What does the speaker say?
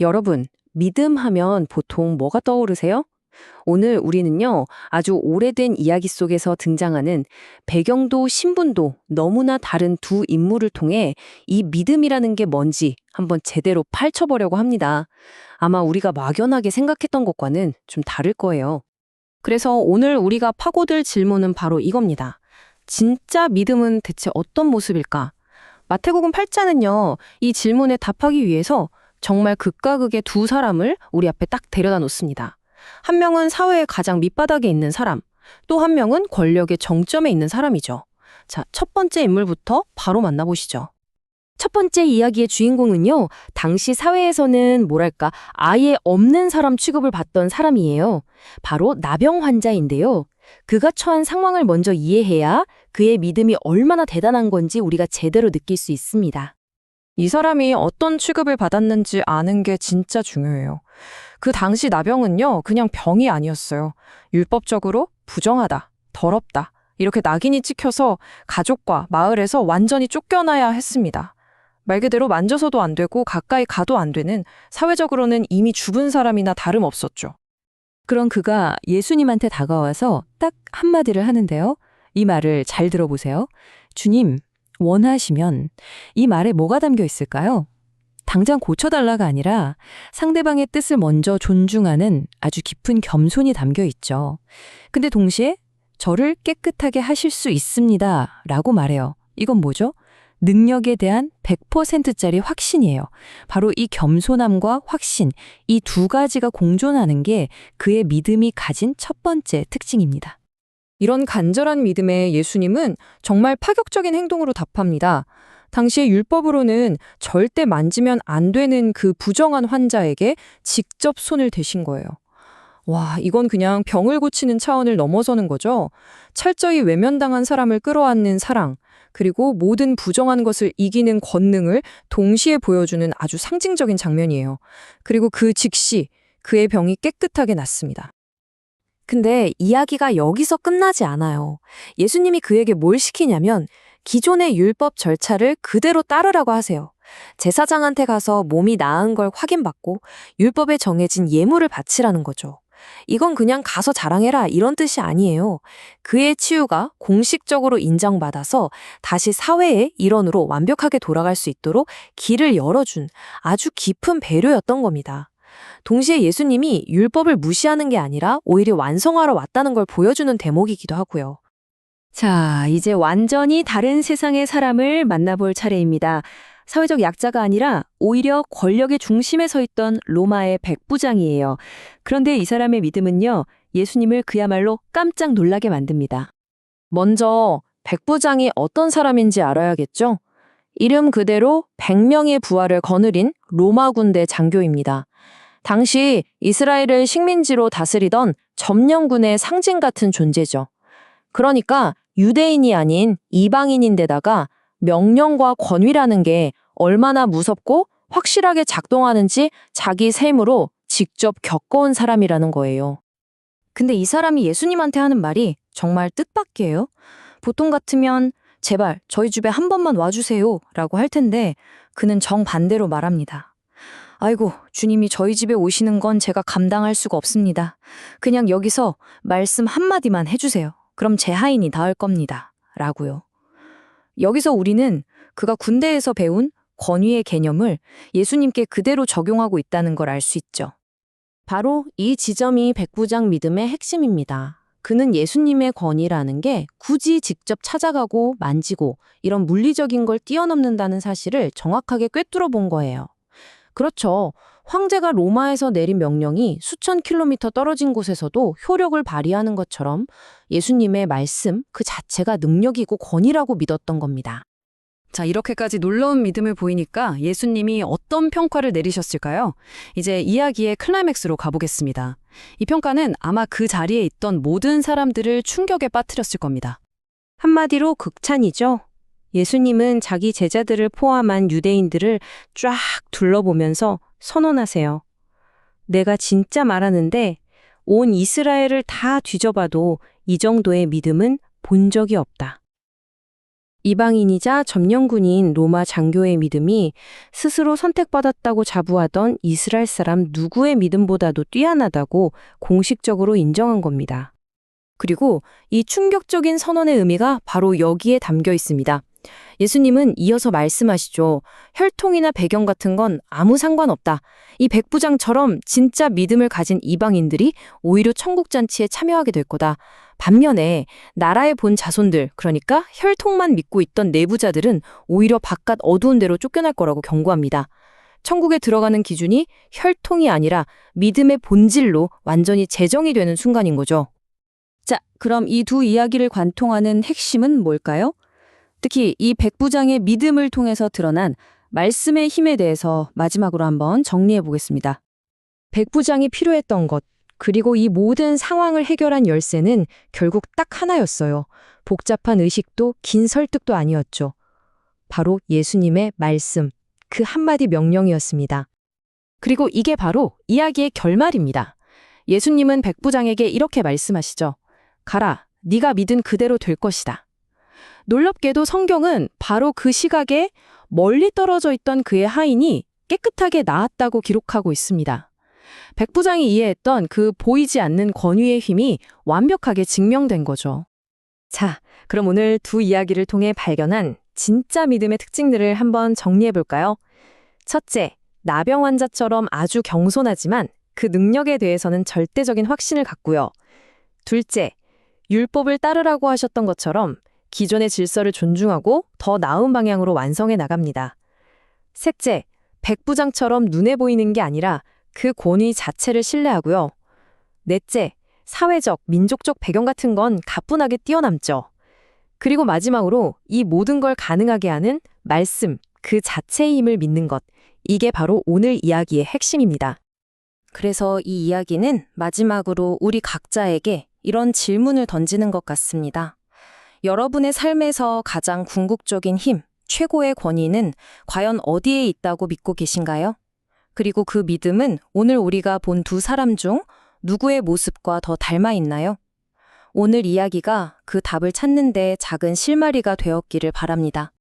여러분, 믿음 하면 보통 뭐가 떠오르세요? 오늘 우리는요, 아주 오래된 이야기 속에서 등장하는 배경도 신분도 너무나 다른 두 인물을 통해 이 믿음이라는 게 뭔지 한번 제대로 파헤쳐보려고 합니다. 아마 우리가 막연하게 생각했던 것과는 좀 다를 거예요. 그래서 오늘 우리가 파고들 질문은 바로 이겁니다. 진짜 믿음은 대체 어떤 모습일까? 마태복음 8장은요, 이 질문에 답하기 위해서 정말 극과 극의 두 사람을 우리 앞에 딱 데려다 놓습니다. 한 명은 사회의 가장 밑바닥에 있는 사람, 또 한 명은 권력의 정점에 있는 사람이죠. 자, 첫 번째 인물부터 바로 만나보시죠. 첫 번째 이야기의 주인공은요, 당시 사회에서는 뭐랄까, 아예 없는 사람 취급을 받던 사람이에요. 바로 나병 환자인데요. 그가 처한 상황을 먼저 이해해야 그의 믿음이 얼마나 대단한 건지 우리가 제대로 느낄 수 있습니다. 이 사람이 어떤 취급을 받았는지 아는 게 진짜 중요해요. 그 당시 나병은요, 그냥 병이 아니었어요. 율법적으로 부정하다, 더럽다, 이렇게 낙인이 찍혀서 가족과 마을에서 완전히 쫓겨나야 했습니다. 말 그대로 만져서도 안 되고 가까이 가도 안 되는, 사회적으로는 이미 죽은 사람이나 다름없었죠. 그런 그가 예수님한테 다가와서 딱 한마디를 하는데요. 이 말을 잘 들어보세요. 주님, 원하시면 이 말에 뭐가 담겨 있을까요? 당장 고쳐달라가 아니라 상대방의 뜻을 먼저 존중하는 아주 깊은 겸손이 담겨 있죠. 근데 동시에 저를 깨끗하게 하실 수 있습니다 라고 말해요. 이건 뭐죠? 능력에 대한 100%짜리 확신이에요. 바로 이 겸손함과 확신, 이 두 가지가 공존하는 게 그의 믿음이 가진 첫 번째 특징입니다. 이런 간절한 믿음에 예수님은 정말 파격적인 행동으로 답합니다. 당시의 율법으로는 절대 만지면 안 되는 그 부정한 환자에게 직접 손을 대신 거예요. 와, 이건 그냥 병을 고치는 차원을 넘어서는 거죠. 철저히 외면당한 사람을 끌어안는 사랑, 그리고 모든 부정한 것을 이기는 권능을 동시에 보여주는 아주 상징적인 장면이에요. 그리고 그 즉시 그의 병이 깨끗하게 낫습니다. 근데 이야기가 여기서 끝나지 않아요. 예수님이 그에게 뭘 시키냐면 기존의 율법 절차를 그대로 따르라고 하세요. 제사장한테 가서 몸이 나은 걸 확인받고 율법에 정해진 예물을 바치라는 거죠. 이건 그냥 가서 자랑해라 이런 뜻이 아니에요. 그의 치유가 공식적으로 인정받아서 다시 사회의 일원으로 완벽하게 돌아갈 수 있도록 길을 열어준 아주 깊은 배려였던 겁니다. 동시에 예수님이 율법을 무시하는 게 아니라 오히려 완성하러 왔다는 걸 보여주는 대목이기도 하고요. 자, 이제 완전히 다른 세상의 사람을 만나볼 차례입니다. 사회적 약자가 아니라 오히려 권력의 중심에 서 있던 로마의 백부장이에요. 그런데 이 사람의 믿음은요, 예수님을 그야말로 깜짝 놀라게 만듭니다. 먼저 백부장이 어떤 사람인지 알아야겠죠? 이름 그대로 100명의 부하를 거느린 로마 군대 장교입니다. 당시 이스라엘을 식민지로 다스리던 점령군의 상징 같은 존재죠. 그러니까 유대인이 아닌 이방인인데다가 명령과 권위라는 게 얼마나 무섭고 확실하게 작동하는지 자기 삶으로 직접 겪어온 사람이라는 거예요. 근데 이 사람이 예수님한테 하는 말이 정말 뜻밖이에요. 보통 같으면 제발 저희 집에 한 번만 와주세요 라고 할 텐데 그는 정반대로 말합니다. 아이고, 주님이 저희 집에 오시는 건 제가 감당할 수가 없습니다. 그냥 여기서 말씀 한마디만 해주세요. 그럼 제 하인이 닿을 겁니다. 라고요. 여기서 우리는 그가 군대에서 배운 권위의 개념을 예수님께 그대로 적용하고 있다는 걸 알 수 있죠. 바로 이 지점이 백부장 믿음의 핵심입니다. 그는 예수님의 권위라는 게 굳이 직접 찾아가고 만지고 이런 물리적인 걸 뛰어넘는다는 사실을 정확하게 꿰뚫어 본 거예요. 그렇죠. 황제가 로마에서 내린 명령이 수천 킬로미터 떨어진 곳에서도 효력을 발휘하는 것처럼 예수님의 말씀 그 자체가 능력이고 권위라고 믿었던 겁니다. 자, 이렇게까지 놀라운 믿음을 보이니까 예수님이 어떤 평가를 내리셨을까요? 이제 이야기의 클라이맥스로 가보겠습니다. 이 평가는 아마 그 자리에 있던 모든 사람들을 충격에 빠뜨렸을 겁니다. 한마디로 극찬이죠. 예수님은 자기 제자들을 포함한 유대인들을 쫙 둘러보면서 선언하세요. 내가 진짜 말하는데 온 이스라엘을 다 뒤져봐도 이 정도의 믿음은 본 적이 없다. 이방인이자 점령군인 로마 장교의 믿음이 스스로 선택받았다고 자부하던 이스라엘 사람 누구의 믿음보다도 뛰어나다고 공식적으로 인정한 겁니다. 그리고 이 충격적인 선언의 의미가 바로 여기에 담겨 있습니다. 예수님은 이어서 말씀하시죠. 혈통이나 배경 같은 건 아무 상관없다. 이 백부장처럼 진짜 믿음을 가진 이방인들이 오히려 천국잔치에 참여하게 될 거다. 반면에 나라에 본 자손들, 그러니까 혈통만 믿고 있던 내부자들은 오히려 바깥 어두운 데로 쫓겨날 거라고 경고합니다. 천국에 들어가는 기준이 혈통이 아니라 믿음의 본질로 완전히 재정이 되는 순간인 거죠. 자, 그럼 이 두 이야기를 관통하는 핵심은 뭘까요? 특히 이 백부장의 믿음을 통해서 드러난 말씀의 힘에 대해서 마지막으로 한번 정리해 보겠습니다. 백부장이 필요했던 것, 그리고 이 모든 상황을 해결한 열쇠는 결국 딱 하나였어요. 복잡한 의식도 긴 설득도 아니었죠. 바로 예수님의 말씀, 그 한마디 명령이었습니다. 그리고 이게 바로 이야기의 결말입니다. 예수님은 백부장에게 이렇게 말씀하시죠. 가라, 네가 믿은 그대로 될 것이다. 놀랍게도 성경은 바로 그 시각에 멀리 떨어져 있던 그의 하인이 깨끗하게 나았다고 기록하고 있습니다. 백부장이 이해했던 그 보이지 않는 권위의 힘이 완벽하게 증명된 거죠. 자, 그럼 오늘 두 이야기를 통해 발견한 진짜 믿음의 특징들을 한번 정리해 볼까요? 첫째, 나병 환자처럼 아주 겸손하지만 그 능력에 대해서는 절대적인 확신을 갖고요. 둘째, 율법을 따르라고 하셨던 것처럼 기존의 질서를 존중하고 더 나은 방향으로 완성해 나갑니다. 셋째, 백부장처럼 눈에 보이는 게 아니라 그 권위 자체를 신뢰하고요. 넷째, 사회적, 민족적 배경 같은 건 가뿐하게 뛰어남죠. 그리고 마지막으로 이 모든 걸 가능하게 하는 말씀, 그 자체의 힘을 믿는 것. 이게 바로 오늘 이야기의 핵심입니다. 그래서 이 이야기는 마지막으로 우리 각자에게 이런 질문을 던지는 것 같습니다. 여러분의 삶에서 가장 궁극적인 힘, 최고의 권위는 과연 어디에 있다고 믿고 계신가요? 그리고 그 믿음은 오늘 우리가 본 두 사람 중 누구의 모습과 더 닮아 있나요? 오늘 이야기가 그 답을 찾는 데 작은 실마리가 되었기를 바랍니다.